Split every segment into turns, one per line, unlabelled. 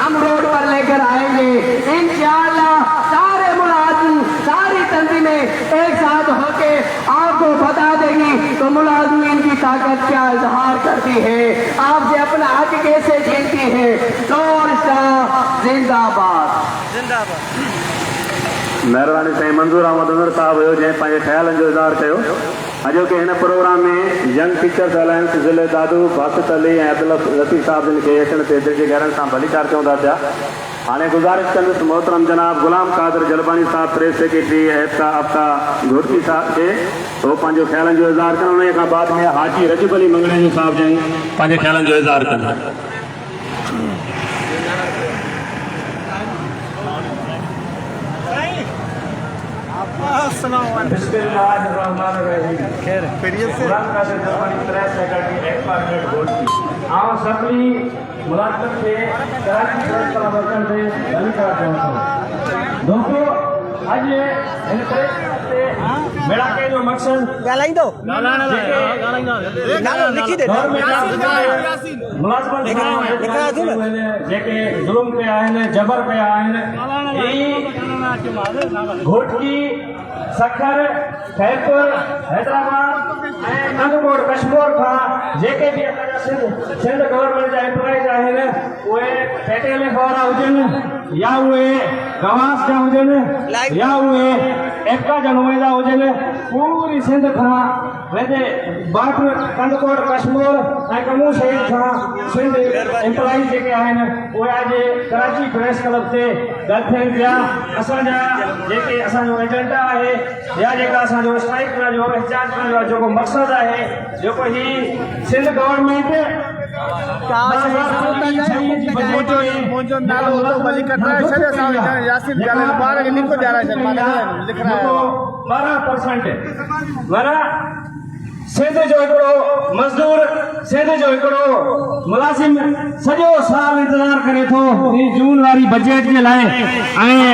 हम road पर लेकर आएंगे इंशाअल्लाह। सारे मुलाजिम सारी तंजीमें एक साथ होके आपको बता देगी तो मुलाजिमीन की ताकत क्या इजहार करती है, आपसे अपना हक कैसे छीनती है। नूर शाह जिंदाबाद
जिंदाबाद।
मेहरबानी साईं मंजूर अहमद उमर साहब हो जैं पंहिंजे ख़्यालनि जो इज़हार कयो। अॼो के हिन प्रोग्राम में यंग टीचर्स अलायंस ज़िले दादू बासित अली ऐं अब्दुल लतीफ़ साहब जिन खे अचण ते दिलि जे गहरनि सां भलीकार चऊं था पिया। हाणे गुज़ारिश कंदुसि मोहतरम जनाब गुलाम कादर जलबानी साहब प्रेस सेक्रेटरी हफ्ता हफ्ता घोटकी साहब खे उहो पंहिंजो ख़्यालनि जो इज़हार कनि। उन खां बाद में हाजी रजब अली मंगणे साहब जन पंहिंजे ख़्यालनि जो इज़हार कनि। दोस्तों आज मेरा के जो मकसद
गालाइंदो लिखी दे
मुलाज़िमत जेके ज़ुल्म कया आहिनि जबर कया आहिनि घोटकी सखर खैरपुर हैदराबाद ऐं नंदकोट कश्मीर खां जेके बि सिंध गवर्नमेंट जा एम्प्लॉइज आहिनि उहे पेटे लिख वारा हुजनि या उहे गवास जा हुजनि या उहे एका जा नुमाइंदा हुजनि पूरी सिंध खां वेंदे बॉर्डर नंदकोट कश्मीर ऐं कमू शहर खां सिंध एम्प्लॉइज जेके आहिनि उहे अॼु कराची प्रेस क्लब ते गॾु थियनि पिया। असांजा जेके असांजो एजेंडा आहे या जेका असांजो स्ट्राइक करण जो एहतजाज करण जो जेको मक़सदु आहे जेको ही सिंध गवर्नमेंट
मुझे नालो तो बलि कटरा है छे साहब यासिन जाले बार लिख को जा रहा है लिख रहा है
12% वरा सिंध जो हिकिड़ो मज़दूर सिंध जो हिकिड़ो मुलाज़िम सॼो साल इंतज़ार करे थो जून वारी बजट जे लाइ ऐं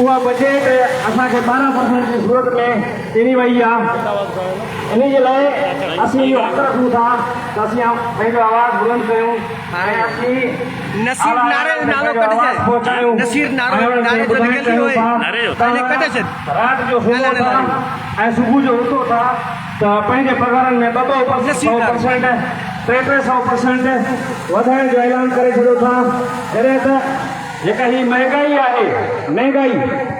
उहा बजट असांखे 12% जी सूरत में ॾिनी वई आहे। इन जे लाइ असीं इहो हक़ रखूं था त असीं पंहिंजो आवाज़ बुलंद कयूं ऐं असीं
नसीर नारे नालो कटे
पहुचायूं।
नसीर नारे जो निकल होए पहले कटे से
रात जो सुबह था ऐं सुबुह जो उथो था त पंहिंजे पघारनि में 2% 300% वधाइण जो ऐलान करे छॾियो था। जॾहिं त जेका ही महंगाई आहे महंगाई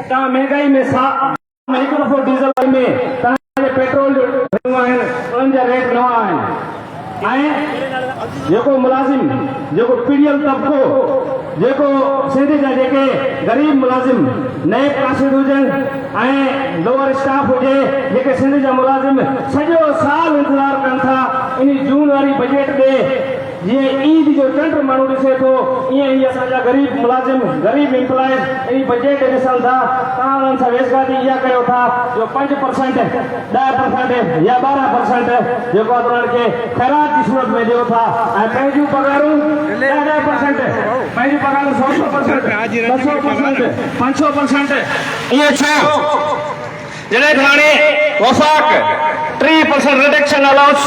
तव्हां महंगाई में हिकु दफ़ो डीज़ल में तव्हांजे पेट्रोल जो आहिनि उन्हनि जा रेट नवां आहिनि ऐं जेको मुलाज़िम जेको पीड़ियल तबिको जेको सिंध जा जेके ग़रीब मुलाज़िम नए काशिद हुजनि ऐं लोअर स्टाफ हुजे जेके सिंध जा मुलाज़िम सॼो साल इंतज़ार कनि था इन जून वारी बजट ॾे जीअं ईद जो चंड माण्हू ॾिसे थो ईअं ई असांजा ग़रीब मुलाज़िम ग़रीब एम्प्लॉइज़ इन बजट ॾिसनि था। तव्हां उन्हनि सां वेझगाती इहा कयो था जो 5% 10% या 12% जेको आहे उन्हनि खे ख़ैरात जी सूरत में ॾियो था ऐं पंहिंजूं पघारूं 10% पंहिंजूं पघारूं 100% 200% 500% इहे छो जॾहिं हाणे वफ़ाक़ 3% reduction allowance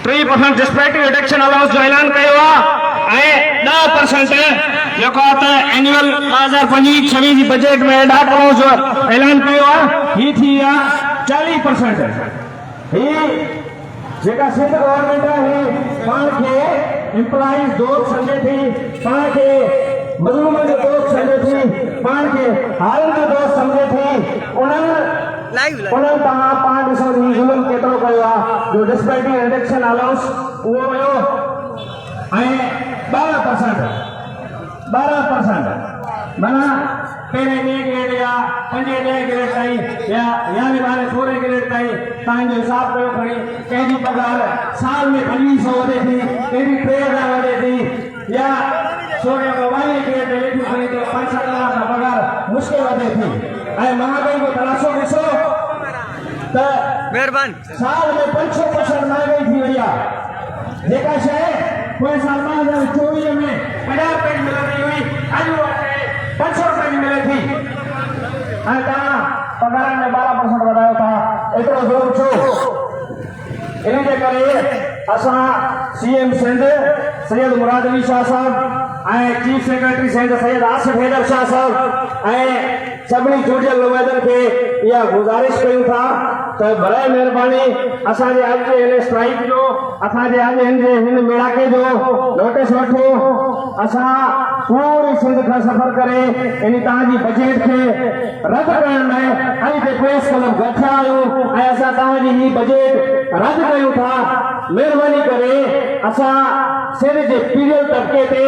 3% disparity reduction allowance जो ऐलान कयो आहे ऐं 10% जेको आहे त एनुअल 2025-26 जी बजट में 10 अलाउंस जो ऐलान कयो आहे ही थी विया 40%। ही जेका सिंध गवर्नमेंट आहे पाण खे एम्प्लॉइज दोस्त सम्झे थी पाण खे मज़लूम जो दोस्त सम्झे थी पाण खे हारनि जो दोस्त सम्झे थी उन्हनि तव्हां पाण ॾिसो ज़ुल्म केतिरो कयो आहे जो डिस्पैरिटी रिडक्शन अलाउंस उहो हुयो ऐं 12% माना पहिरें 2 ग्रेड या 5 ॾह ग्रेड ताईं या 12 16 ग्रेड ताईं तव्हांजो हिसाब कयो खणी कंहिंजी पघार साल में 2500 वधे थी कंहिंजी 3000 वधे थी या 16 22 ग्रेड ते वेठी खणी त 5-7 लाख पघार मुश्किल वधे थी ऐं महांगाई जो तलाशो ॾिसो त
मेहरबान
साल में 500% महंगाई थी वई आहे। जेका शइ पोइ साल 2024 में 50 रुपए मिलंदी हुई अॼु 500 रुपए जी मिले थी ऐं तव्हां पघारनि में 12% वधायो था। एतिरो ज़ोर छो? इन जे करे असां CM सिंध सैयद मुराद अली शाह साहब ऐं चीफ सेक्रेटरी सिंध सैयद आसिफ हैदर शाह साहब ऐं सभिनी चूंडियल नुमाइंदनि खे इहा गुज़ारिश कयूं था त बराए महिरबानी असांजे अॼु जे हिन स्ट्राइक जो असांजे अॼु हिन मिड़ाके जो नोटिस वठो असां पूरी सिंध खां सफ़र करे इन तव्हांजी बजट खे रद्द करण लाइ अॼु हिते प्रेस क्लब गठिया आहियूं ऐं असां तव्हांजी ही बजट रद्द कयूं था महिरबानी करे असां सिंध जे पीड़ियल तबिके ते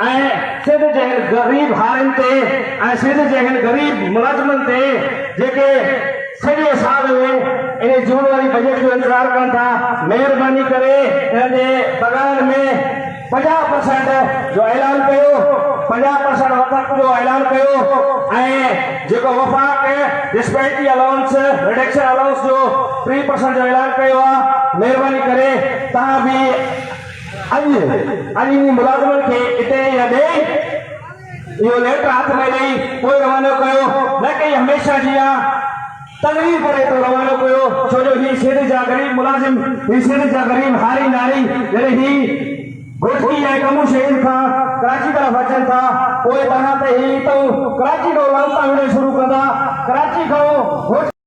ऐं सिंध जे हिन ग़रीब हारनि ते ऐं सिंध जे हिन ग़रीब मुलाज़िमनि ते जेके सॼे साल में इन जून वारी बजट जो इंतज़ार कनि था महिरबानी करे हिन जे पघार में 50% जो ऐलान कयो 50% वफ़ाक़ जो ऐलान कयो ऐं जेको वफ़ाक़ डिस्पैरिटी अलाउंस रिडक्शन अलाउंस जो 3% जो ऐलान कयो आहे महिरबानी करे तव्हां बि अॼु मुलाज़िमनि खे हिते या ॾेई इहो लेटर हथ में ॾेई पोइ रवानो कयो न कि हमेशह जीअं तकलीफ़ करे तो रवानो कयो छो जो ही सिंध जा ग़रीब मुलाज़िम ही सिंध जा ग़रीब हारी नारी जॾहिं ही घोटकी ऐं कमु शहर खां कराची तरफ़ अचनि था पोइ तव्हां ते ही तो कराची खां लालता विझणु शुरू कंदा कराची खां